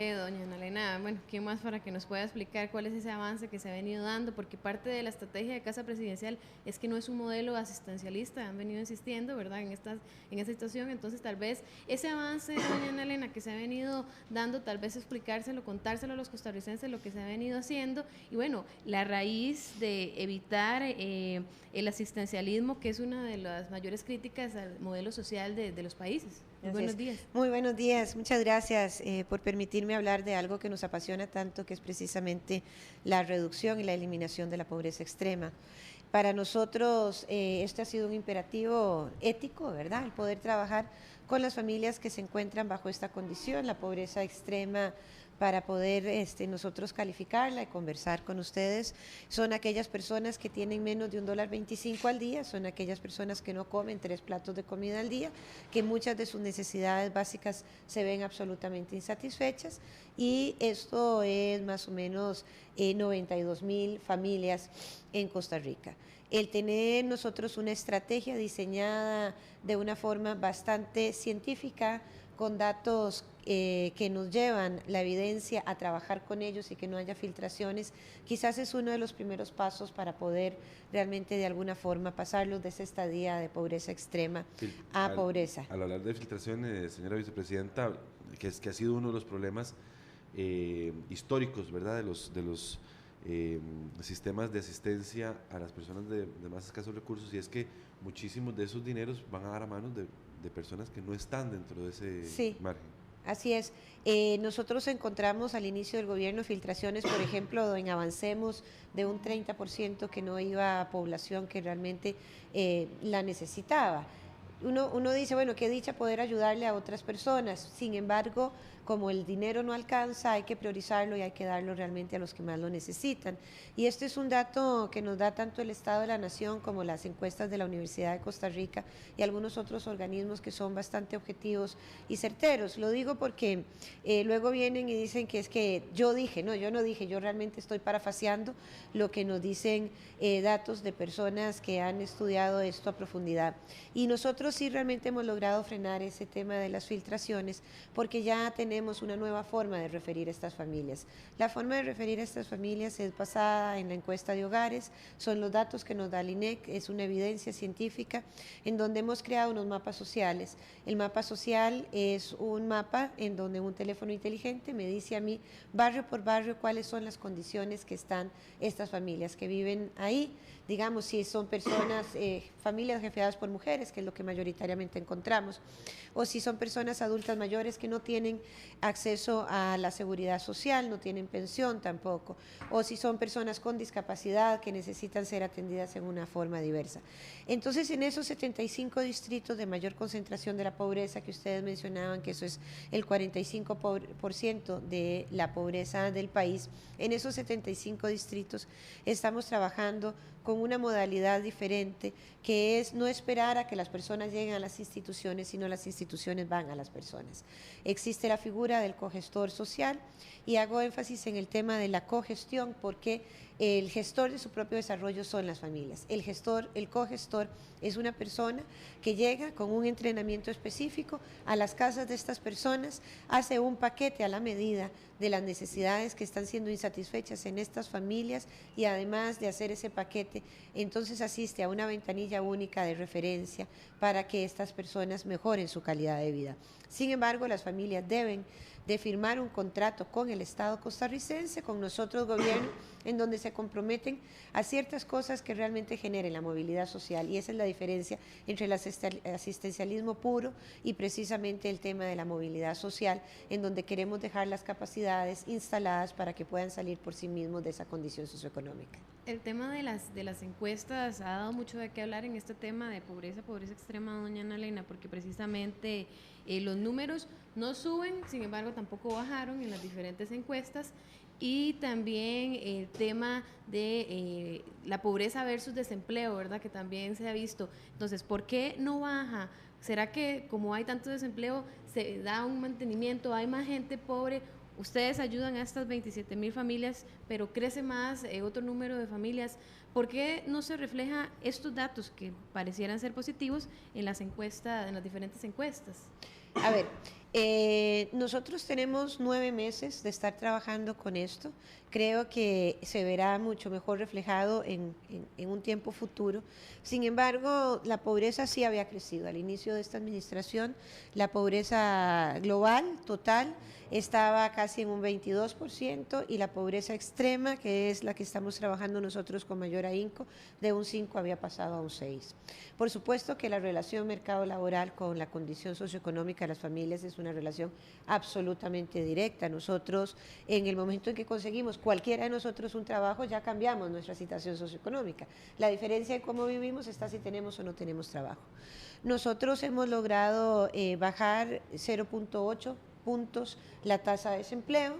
Doña Ana Elena, bueno, ¿quién más para que nos pueda explicar cuál es ese avance que se ha venido dando? Porque parte de la estrategia de Casa Presidencial es que no es un modelo asistencialista, han venido insistiendo, ¿verdad?, en esta situación. Entonces, tal vez ese avance, doña Ana Elena, que se ha venido dando, tal vez explicárselo, contárselo a los costarricenses lo que se ha venido haciendo. Y bueno, la raíz de evitar el asistencialismo, que es una de las mayores críticas al modelo social de los países. Muy Así buenos es. días. Muy buenos días, muchas gracias por permitirme hablar de algo que nos apasiona tanto, que es precisamente la reducción y la eliminación de la pobreza extrema. Para nosotros este ha sido un imperativo ético, ¿verdad? El poder trabajar con las familias que se encuentran bajo esta condición, la pobreza extrema, para poder nosotros calificarla y conversar con ustedes. Son aquellas personas que tienen menos de $1.25 al día, son aquellas personas que no comen 3 platos de comida al día, que muchas de sus necesidades básicas se ven absolutamente insatisfechas, y esto es más o menos 92,000 familias en Costa Rica. El tener nosotros una estrategia diseñada de una forma bastante científica, con datos que nos llevan la evidencia a trabajar con ellos y que no haya filtraciones, quizás es uno de los primeros pasos para poder realmente de alguna forma pasarlos de esa estadía de pobreza extrema a pobreza. Al hablar de filtraciones, señora vicepresidenta, que ha sido uno de los problemas históricos, ¿verdad?, de los sistemas de asistencia a las personas de más escasos recursos, y es que muchísimos de esos dineros van a dar a manos de personas que no están dentro de ese Sí. margen. Así es. Nosotros encontramos al inicio del gobierno filtraciones, por ejemplo, en Avancemos, de un 30% que no iba a población que realmente la necesitaba. Uno dice, bueno, qué dicha poder ayudarle a otras personas. Sin embargo, como el dinero no alcanza, hay que priorizarlo y hay que darlo realmente a los que más lo necesitan. Y este es un dato que nos da tanto el Estado de la Nación como las encuestas de la Universidad de Costa Rica y algunos otros organismos que son bastante objetivos y certeros. Lo digo porque luego vienen y dicen que es que yo dije, no, yo no dije, yo realmente estoy parafaseando lo que nos dicen datos de personas que han estudiado esto a profundidad. Y nosotros sí realmente hemos logrado frenar ese tema de las filtraciones, porque ya tenemos una nueva forma de referir a estas familias. La forma de referir a estas familias es basada en la encuesta de hogares, son los datos que nos da el INEC, es una evidencia científica en donde hemos creado unos mapas sociales. El mapa social es un mapa en donde un teléfono inteligente me dice a mí, barrio por barrio, cuáles son las condiciones que están estas familias que viven ahí. Digamos, si son personas, familias jefeadas por mujeres, que es lo que mayoritariamente encontramos, o si son personas adultas mayores que no tienen acceso a la seguridad social, no tienen pensión tampoco, o si son personas con discapacidad que necesitan ser atendidas en una forma diversa. Entonces, en esos 75 distritos de mayor concentración de la pobreza que ustedes mencionaban, que eso es el 45% de la pobreza del país, en esos 75 distritos estamos trabajando con una modalidad diferente, que es no esperar a que las personas lleguen a las instituciones, sino las instituciones van a las personas. Existe la figura del cogestor social, y hago énfasis en el tema de la cogestión, porque el gestor de su propio desarrollo son las familias. El cogestor es una persona que llega con un entrenamiento específico a las casas de estas personas, hace un paquete a la medida de las necesidades que están siendo insatisfechas en estas familias, y además de hacer ese paquete, entonces asiste a una ventanilla única de referencia para que estas personas mejoren su calidad de vida. Sin embargo, las familias deben de firmar un contrato con el Estado costarricense, con nosotros gobierno, en donde se comprometen a ciertas cosas que realmente generen la movilidad social, y esa es la diferencia entre el asistencialismo puro y precisamente el tema de la movilidad social, en donde queremos dejar las capacidades instaladas para que puedan salir por sí mismos de esa condición socioeconómica. El tema de las encuestas ha dado mucho de qué hablar en este tema de pobreza extrema, doña Ana Elena, porque precisamente los números no suben, sin embargo tampoco bajaron en las diferentes encuestas, y también el tema de la pobreza versus desempleo, ¿verdad?, que también se ha visto. Entonces, ¿por qué no baja? ¿Será que como hay tanto desempleo se da un mantenimiento, hay más gente pobre? Ustedes ayudan a estas 27,000 familias, pero crece más otro número de familias. ¿Por qué no se refleja estos datos que parecieran ser positivos en las encuestas, en las diferentes encuestas? A ver, Nosotros tenemos 9 meses de estar trabajando con esto. Creo que se verá mucho mejor reflejado en un tiempo futuro. Sin embargo, la pobreza sí había crecido. Al inicio de esta administración, la pobreza global, total, estaba casi en un 22% y la pobreza extrema, que es la que estamos trabajando nosotros con mayor ahínco, de un 5 había pasado a un 6. Por supuesto que la relación mercado laboral con la condición socioeconómica de las familias es una relación absolutamente directa. Nosotros, en el momento en que conseguimos cualquiera de nosotros un trabajo, ya cambiamos nuestra situación socioeconómica. La diferencia en cómo vivimos está si tenemos o no tenemos trabajo. Nosotros hemos logrado bajar 0.8 puntos la tasa de desempleo.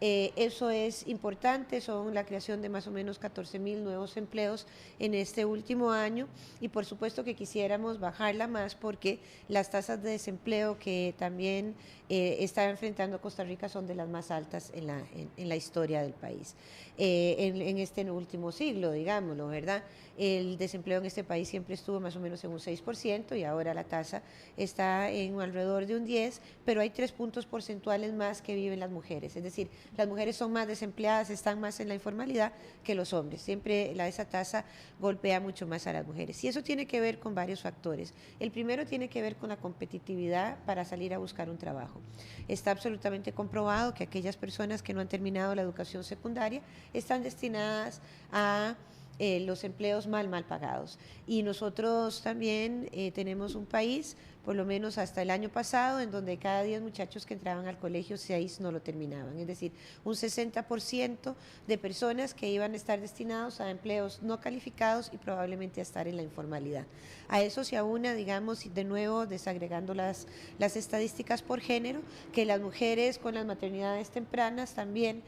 Eso es importante, son la creación de más o menos 14.000 nuevos empleos en este último año y por supuesto que quisiéramos bajarla más porque las tasas de desempleo que también está enfrentando Costa Rica son de las más altas en la historia del país, en este último siglo, digámoslo, ¿verdad? El desempleo en este país siempre estuvo más o menos en un 6% y ahora la tasa está en alrededor de un 10%, pero hay 3 puntos porcentuales más que viven las mujeres, es decir, las mujeres son más desempleadas, están más en la informalidad que los hombres. Siempre esa tasa golpea mucho más a las mujeres. Y eso tiene que ver con varios factores. El primero tiene que ver con la competitividad para salir a buscar un trabajo. Está absolutamente comprobado que aquellas personas que no han terminado la educación secundaria están destinadas a los empleos mal pagados. Y nosotros también tenemos un país, por lo menos hasta el año pasado, en donde cada 10 muchachos que entraban al colegio, 6 no lo terminaban. Es decir, un 60% de personas que iban a estar destinados a empleos no calificados y probablemente a estar en la informalidad. A eso se aúna, digamos, de nuevo, desagregando las estadísticas por género, que las mujeres con las maternidades tempranas también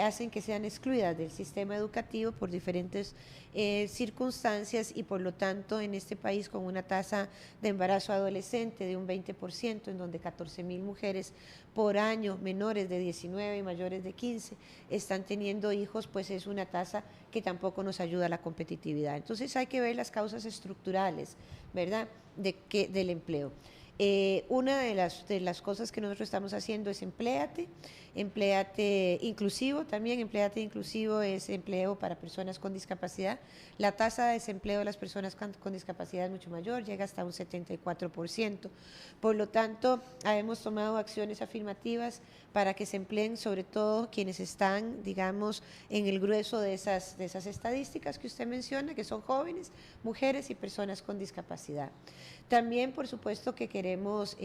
hacen que sean excluidas del sistema educativo por diferentes circunstancias y por lo tanto en este país con una tasa de embarazo adolescente de un 20%, en donde 14.000 mujeres por año menores de 19 y mayores de 15 están teniendo hijos, pues es una tasa que tampoco nos ayuda a la competitividad. Entonces hay que ver las causas estructurales, ¿verdad?, del empleo. Una de las cosas que nosotros estamos haciendo es empléate inclusivo también. Empléate inclusivo es empleo para personas con discapacidad. La tasa de desempleo de las personas con discapacidad es mucho mayor, llega hasta un 74%. Por lo tanto, hemos tomado acciones afirmativas para que se empleen sobre todo quienes están, digamos, en el grueso de esas estadísticas que usted menciona, que son jóvenes, mujeres y personas con discapacidad. También, por supuesto, que queremos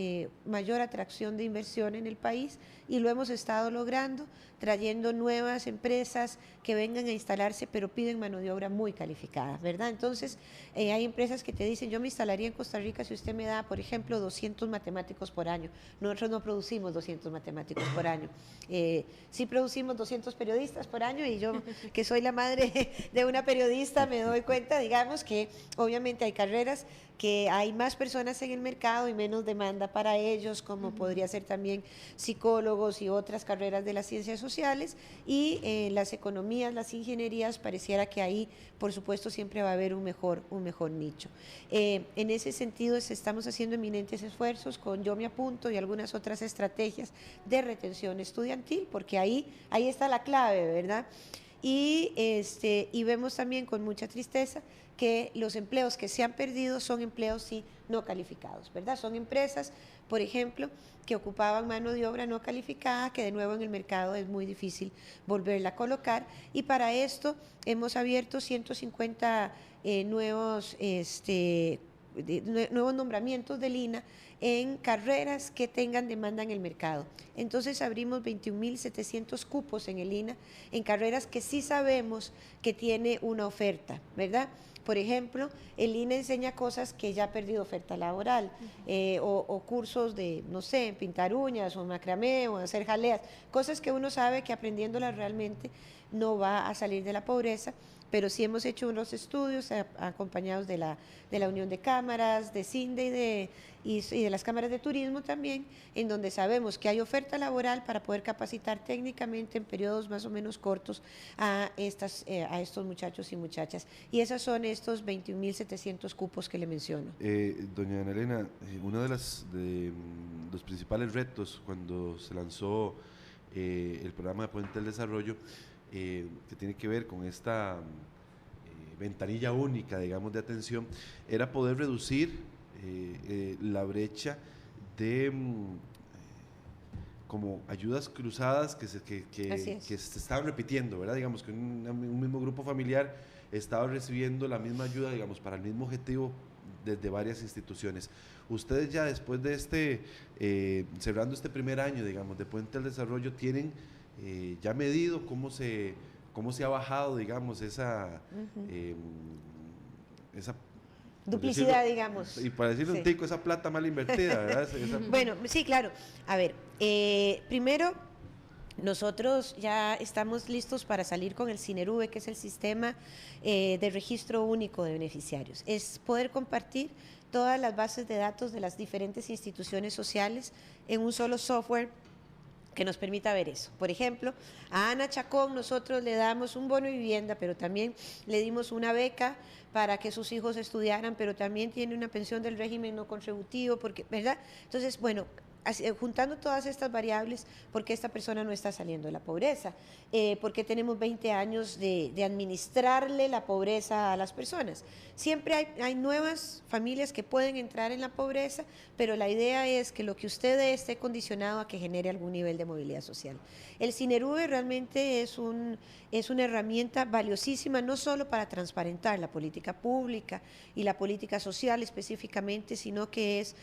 mayor atracción de inversión en el país y lo hemos estado logrando, trayendo nuevas empresas que vengan a instalarse, pero piden mano de obra muy calificada, ¿verdad? Entonces, hay empresas que te dicen, yo me instalaría en Costa Rica si usted me da, por ejemplo, 200 matemáticos por año. Nosotros no producimos 200 matemáticos por año. Sí producimos 200 periodistas por año y yo, que soy la madre de una periodista, me doy cuenta, digamos, que obviamente hay carreras que hay más personas en el mercado y menos demanda para ellos, como podría ser también psicólogos y otras carreras de las ciencias sociales, y las economías, las ingenierías, pareciera que ahí, por supuesto, siempre va a haber un mejor nicho. En ese sentido, estamos haciendo eminentes esfuerzos con Yo Me Apunto y algunas otras estrategias de retención estudiantil, porque ahí está la clave, ¿verdad? Y vemos también con mucha tristeza que los empleos que se han perdido son empleos sí no calificados, ¿verdad? Son empresas, por ejemplo, que ocupaban mano de obra no calificada, que de nuevo en el mercado es muy difícil volverla a colocar, y para esto hemos abierto 150 nuevos nombramientos del INA en carreras que tengan demanda en el mercado. Entonces abrimos 21.700 cupos en el INA en carreras que sí sabemos que tiene una oferta, ¿verdad? Por ejemplo, el INA enseña cosas que ya ha perdido oferta laboral, o cursos de, no sé, pintar uñas o macramé o hacer jaleas, cosas que uno sabe que aprendiéndolas realmente no va a salir de la pobreza, pero sí hemos hecho unos estudios acompañados de la Unión de Cámaras, de CINDE y de las cámaras de turismo también, en donde sabemos que hay oferta laboral para poder capacitar técnicamente en periodos más o menos cortos a estos muchachos y muchachas. Y esas son estos 21.700 cupos que le menciono. Doña Ana Elena, uno de los principales retos cuando se lanzó el programa de Puente del Desarrollo, que tiene que ver con esta ventanilla única, digamos, de atención, era poder reducir la brecha de como ayudas cruzadas que se estaban repitiendo, ¿verdad? Digamos que un mismo grupo familiar estaba recibiendo la misma ayuda, digamos, para el mismo objetivo desde varias instituciones. Ustedes ya después de cerrando este primer año, digamos, de Puente al Desarrollo, tienen ya medido cómo se ha bajado, digamos, esa duplicidad, digamos. Y para decirlo un tico, esa plata mal invertida, ¿verdad? Bueno, sí, claro. A ver, primero, nosotros ya estamos listos para salir con el SINERUVE, que es el Sistema de Registro Único de Beneficiarios. Es poder compartir todas las bases de datos de las diferentes instituciones sociales en un solo software que nos permita ver eso. Por ejemplo, a Ana Chacón nosotros le damos un bono de vivienda, pero también le dimos una beca para que sus hijos estudiaran, pero también tiene una pensión del régimen no contributivo, porque, ¿verdad? Entonces, bueno, juntando todas estas variables, ¿por qué esta persona no está saliendo de la pobreza? ¿Por qué tenemos 20 años de administrarle la pobreza a las personas? Siempre hay nuevas familias que pueden entrar en la pobreza, pero la idea es que lo que usted esté condicionado a que genere algún nivel de movilidad social. El SINERUVE realmente es una herramienta valiosísima, no solo para transparentar la política pública y la política social específicamente, sino que es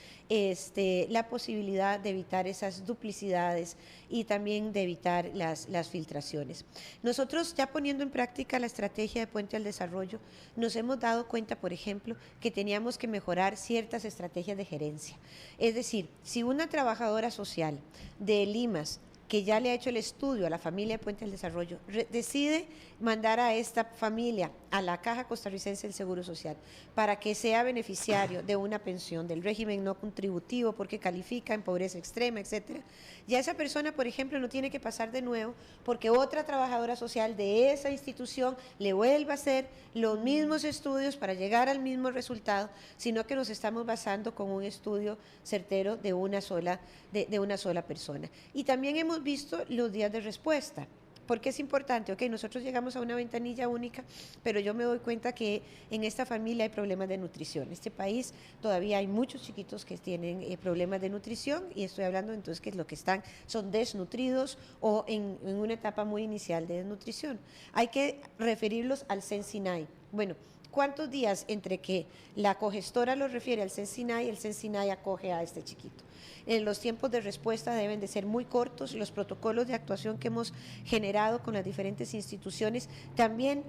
la posibilidad de evitar esas duplicidades y también de evitar las filtraciones. Nosotros, ya poniendo en práctica la estrategia de Puente al Desarrollo, nos hemos dado cuenta, por ejemplo, que teníamos que mejorar ciertas estrategias de gerencia. Es decir, si una trabajadora social de Limas, que ya le ha hecho el estudio a la familia de Puente al Desarrollo, decide mandar a esta familia a la Caja Costarricense del Seguro Social para que sea beneficiario de una pensión del régimen no contributivo porque califica en pobreza extrema, etcétera. Ya esa persona, por ejemplo, no tiene que pasar de nuevo porque otra trabajadora social de esa institución le vuelva a hacer los mismos estudios para llegar al mismo resultado, sino que nos estamos basando con un estudio certero de una sola persona. Y también hemos visto los días de respuesta. Porque es importante, ok, nosotros llegamos a una ventanilla única, pero yo me doy cuenta que en esta familia hay problemas de nutrición. En este país todavía hay muchos chiquitos que tienen problemas de nutrición y estoy hablando entonces que lo que están son desnutridos o en una etapa muy inicial de desnutrición. Hay que referirlos al CENSINAI. Bueno, ¿cuántos días entre que la cogestora lo refiere al CENSINAI y el CENSINAI acoge a este chiquito? Los tiempos de respuesta deben de ser muy cortos. Los protocolos de actuación que hemos generado con las diferentes instituciones también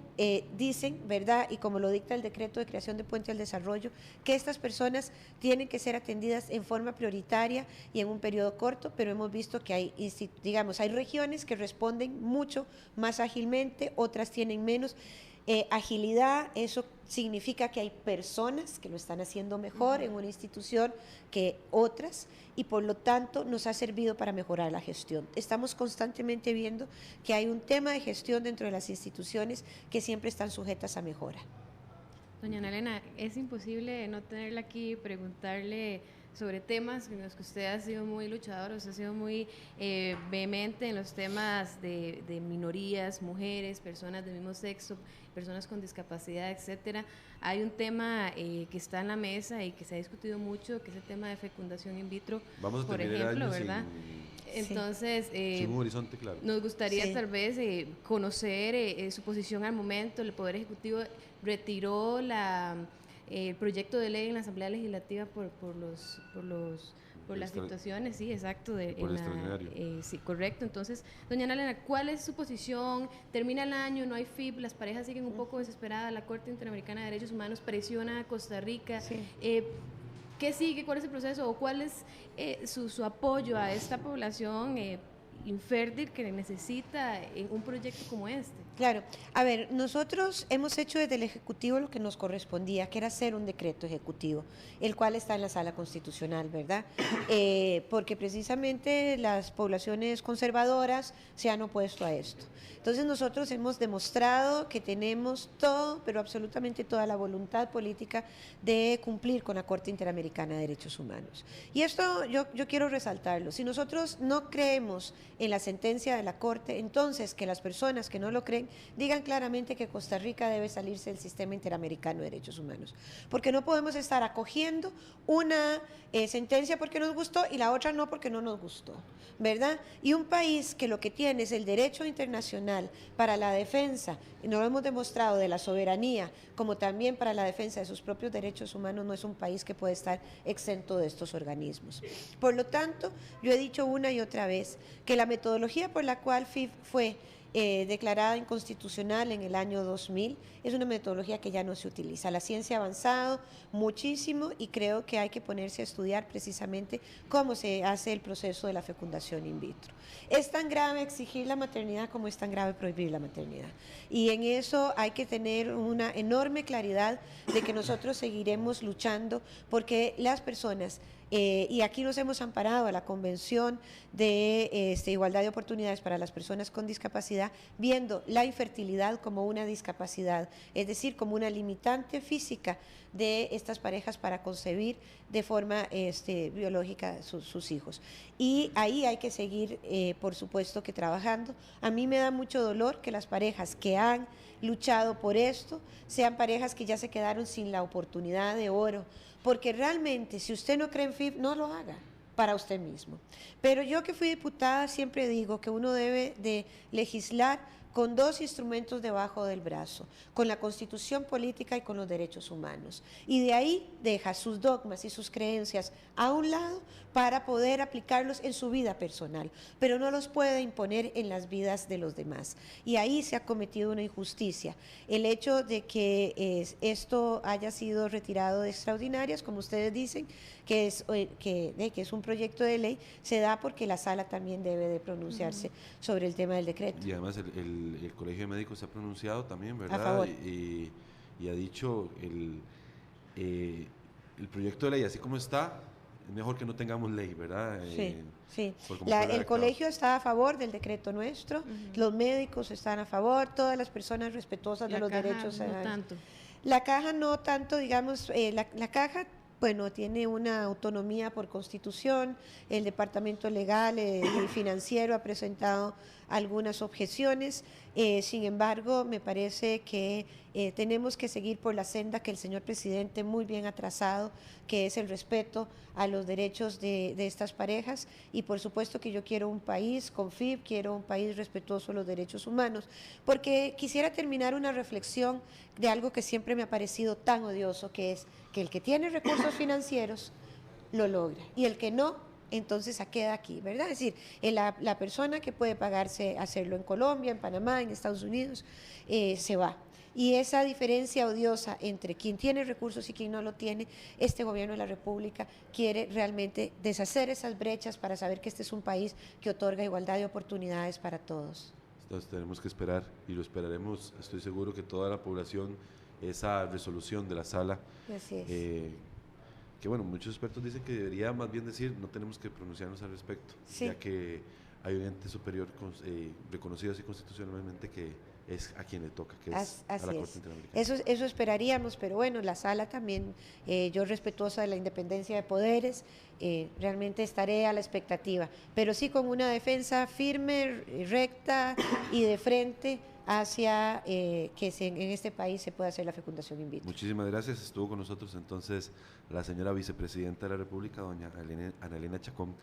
dicen, ¿verdad? Y como lo dicta el decreto de creación de Puente al Desarrollo, que estas personas tienen que ser atendidas en forma prioritaria y en un periodo corto, pero hemos visto que hay regiones que responden mucho más ágilmente, otras tienen menos. Agilidad, eso significa que hay personas que lo están haciendo mejor en una institución que otras y por lo tanto nos ha servido para mejorar la gestión. Estamos constantemente viendo que hay un tema de gestión dentro de las instituciones que siempre están sujetas a mejora. Doña Ana Elena, es imposible no tenerla aquí y preguntarle sobre temas en los que usted ha sido muy luchador, usted ha sido muy vehemente en los temas de minorías, mujeres, personas del mismo sexo, personas con discapacidad, etcétera. Hay un tema que está en la mesa y que se ha discutido mucho, que es el tema de fecundación in vitro, por ejemplo, ¿verdad? Entonces, sin un horizonte claro. Nos gustaría tal vez conocer su posición al momento. El Poder Ejecutivo retiró el proyecto de ley en la Asamblea Legislativa por las situaciones, sí, exacto. Por el extraordinario. Sí, correcto. Entonces, doña Ana Elena, ¿cuál es su posición? Termina el año, no hay FIP, las parejas siguen un poco desesperadas, la Corte Interamericana de Derechos Humanos presiona a Costa Rica. Sí. ¿Qué sigue? ¿Cuál es el proceso? ¿O cuál es su apoyo a esta población infértil que necesita en un proyecto como este. Claro, a ver, nosotros hemos hecho desde el Ejecutivo lo que nos correspondía, que era hacer un decreto ejecutivo, el cual está en la Sala Constitucional, ¿verdad? Porque precisamente las poblaciones conservadoras se han opuesto a esto. Entonces nosotros hemos demostrado que tenemos todo, pero absolutamente toda la voluntad política de cumplir con la Corte Interamericana de Derechos Humanos. Y esto yo quiero resaltarlo. Si nosotros no creemos en la sentencia de la Corte, entonces que las personas que no lo creen digan claramente que Costa Rica debe salirse del sistema interamericano de derechos humanos, porque no podemos estar acogiendo una sentencia porque nos gustó y la otra no porque no nos gustó, ¿verdad? Y un país que lo que tiene es el derecho internacional para la defensa, y nos lo hemos demostrado, de la soberanía, como también para la defensa de sus propios derechos humanos, no es un país que puede estar exento de estos organismos. Por lo tanto, yo he dicho una y otra vez que la metodología por la cual FIF fue declarada inconstitucional en el año 2000, es una metodología que ya no se utiliza. La ciencia ha avanzado muchísimo y creo que hay que ponerse a estudiar precisamente cómo se hace el proceso de la fecundación in vitro. Es tan grave exigir la maternidad como es tan grave prohibir la maternidad. Y en eso hay que tener una enorme claridad de que nosotros seguiremos luchando porque las personas, y aquí nos hemos amparado a la Convención de Igualdad de Oportunidades para las Personas con Discapacidad, viendo la infertilidad como una discapacidad, es decir, como una limitante física de estas parejas para concebir de forma biológica sus hijos. Y ahí hay que seguir, por supuesto, que trabajando. A mí me da mucho dolor que las parejas que han luchado por esto sean parejas que ya se quedaron sin la oportunidad de oro, porque realmente si usted no cree en FIF, no lo haga para usted mismo. Pero yo que fui diputada siempre digo que uno debe de legislar con dos instrumentos debajo del brazo, con la Constitución política y con los derechos humanos. Y de ahí deja sus dogmas y sus creencias a un lado para poder aplicarlos en su vida personal, pero no los puede imponer en las vidas de los demás. Y ahí se ha cometido una injusticia. El hecho de que esto haya sido retirado de extraordinarias, como ustedes dicen, que es un proyecto de ley, se da porque la Sala también debe de pronunciarse sobre el tema del decreto. Y además el Colegio de Médicos se ha pronunciado también, ¿verdad? A favor. Y ha dicho el proyecto de ley, así como está, es mejor que no tengamos ley, ¿verdad? Sí. El colegio está a favor del decreto nuestro, los médicos están a favor, todas las personas respetuosas de los derechos. No tanto. La caja no tanto, digamos, la caja, bueno, tiene una autonomía por constitución, el departamento legal y financiero ha presentado algunas objeciones, sin embargo, me parece que tenemos que seguir por la senda que el señor presidente muy bien ha trazado, que es el respeto a los derechos de estas parejas, y por supuesto que yo quiero un país con FIF, quiero un país respetuoso de los derechos humanos, porque quisiera terminar una reflexión de algo que siempre me ha parecido tan odioso, que es que el que tiene recursos financieros lo logra, y el que no, entonces se queda aquí, ¿verdad? Es decir, la persona que puede pagarse hacerlo en Colombia, en Panamá, en Estados Unidos, se va. Y esa diferencia odiosa entre quien tiene recursos y quien no lo tiene, este gobierno de la República quiere realmente deshacer esas brechas para saber que este es un país que otorga igualdad de oportunidades para todos. Entonces tenemos que esperar, y lo esperaremos, estoy seguro que toda la población, esa resolución de la Sala. Así es. Que bueno, muchos expertos dicen que debería más bien decir no tenemos que pronunciarnos al respecto, sí, ya que hay un ente superior reconocido así constitucionalmente que es a quien le toca, que es a la Corte Interamericana. Eso esperaríamos, pero bueno, la Sala también, yo respetuosa de la independencia de poderes, realmente estaré a la expectativa, pero sí con una defensa firme, recta y de frente hacia que en este país se pueda hacer la fecundación in vitro. Muchísimas gracias. Estuvo con nosotros entonces la señora vicepresidenta de la República, doña Ana Elena Chacón,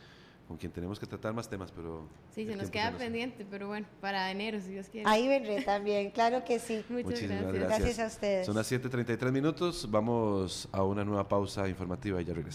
con quien tenemos que tratar más temas, pero... Sí, se nos queda pendiente, pero bueno, para enero, si Dios quiere. Ahí vendré también, claro que sí. Muchísimas gracias a ustedes. Son las 7:33 minutos, vamos a una nueva pausa informativa y ya regresamos.